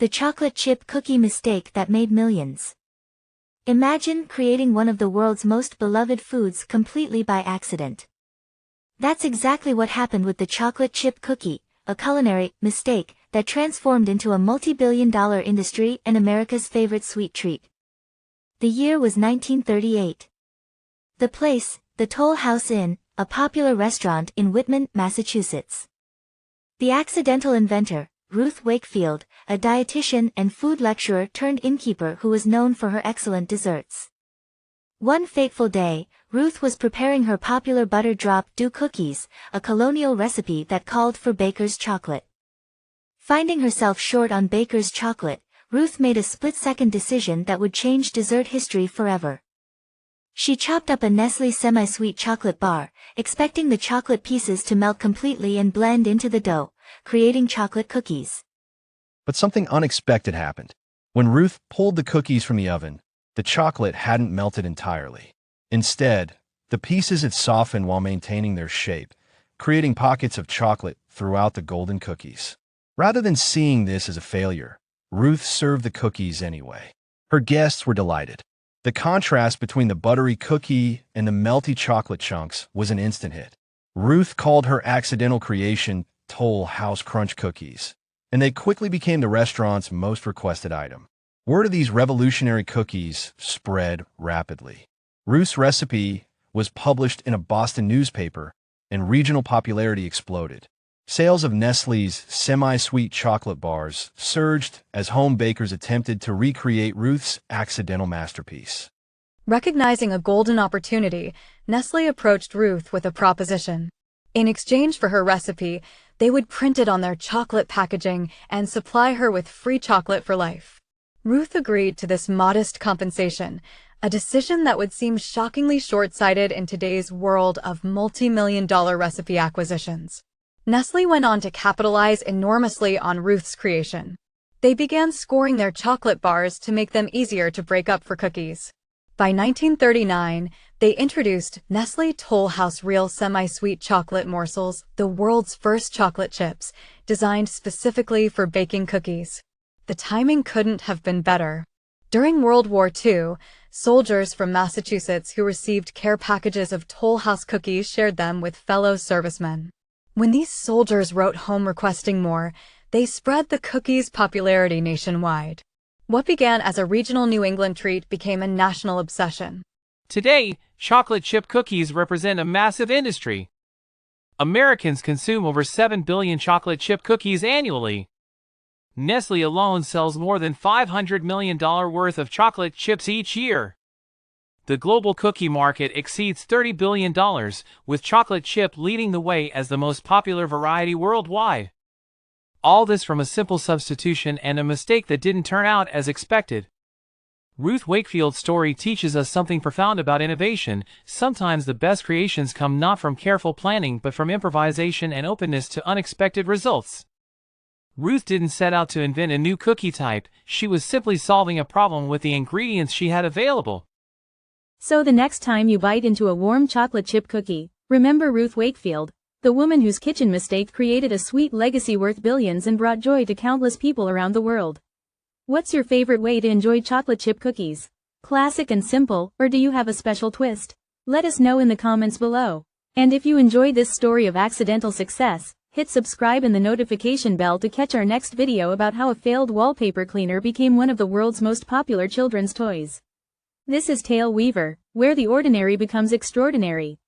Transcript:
The chocolate chip cookie mistake that made millions. Imagine creating one of the world's most beloved foods completely by accident. That's exactly what happened with the chocolate chip cookie, a culinary mistake that transformed into a multi-billion-dollar industry and America's favorite sweet treat. The year was 1938. The place, the Toll House Inn, a popular restaurant in Whitman, Massachusetts. The accidental inventor, Ruth Wakefield, a dietitian and food lecturer turned innkeeper who was known for her excellent desserts. One fateful day, Ruth was preparing her popular butter drop dew cookies, a colonial recipe that called for baker's chocolate. Finding herself short on baker's chocolate, Ruth made a split-second decision that would change dessert history forever. She chopped up a Nestlé semi-sweet chocolate bar, expecting the chocolate pieces to melt completely and blend into the dough, creating chocolate cookies. But something unexpected happened. When Ruth pulled the cookies from the oven, the chocolate hadn't melted entirely. Instead, the pieces had softened while maintaining their shape, creating pockets of chocolate throughout the golden cookies. Rather than seeing this as a failure, Ruth served the cookies anyway. Her guests were delighted. The contrast between the buttery cookie and the melty chocolate chunks was an instant hit. Ruth called her accidental creation Toll House Crunch cookies, and they quickly became the restaurant's most requested item. Word of these revolutionary cookies spread rapidly. Ruth's recipe was published in a Boston newspaper, and regional popularity exploded. Sales of Nestlé's semi-sweet chocolate bars surged as home bakers attempted to recreate Ruth's accidental masterpiece. Recognizing a golden opportunity, Nestlé approached Ruth with a proposition. In exchange for her recipe, they would print it on their chocolate packaging and supply her with free chocolate for life. Ruth agreed to this modest compensation, a decision that would seem shockingly short-sighted in today's world of multi-million-dollar recipe acquisitions. Nestlé went on to capitalize enormously on Ruth's creation. They began scoring their chocolate bars to make them easier to break up for cookies. By 1939, they introduced Nestlé Toll House Real Semi-Sweet Chocolate Morsels, the world's first chocolate chips, designed specifically for baking cookies. The timing couldn't have been better. During World War II, soldiers from Massachusetts who received care packages of Toll House cookies shared them with fellow servicemen. When these soldiers wrote home requesting more, they spread the cookies' popularity nationwide. What began as a regional New England treat became a national obsession. Today, chocolate chip cookies represent a massive industry. Americans consume over 7 billion chocolate chip cookies annually. Nestlé alone sells more than $500 million worth of chocolate chips each year. The global cookie market exceeds $30 billion, with chocolate chip leading the way as the most popular variety worldwide. All this from a simple substitution and a mistake that didn't turn out as expected. Ruth Wakefield's story teaches us something profound about innovation. Sometimes the best creations come not from careful planning but from improvisation and openness to unexpected results. Ruth didn't set out to invent a new cookie type, she was simply solving a problem with the ingredients she had available. So the next time you bite into a warm chocolate chip cookie, remember Ruth Wakefield, the woman whose kitchen mistake created a sweet legacy worth billions and brought joy to countless people around the world. What's your favorite way to enjoy chocolate chip cookies? Classic and simple, or do you have a special twist? Let us know in the comments below. And if you enjoyed this story of accidental success, hit subscribe and the notification bell to catch our next video about how a failed wallpaper cleaner became one of the world's most popular children's toys. This is TaleWeaver, where the ordinary becomes extraordinary.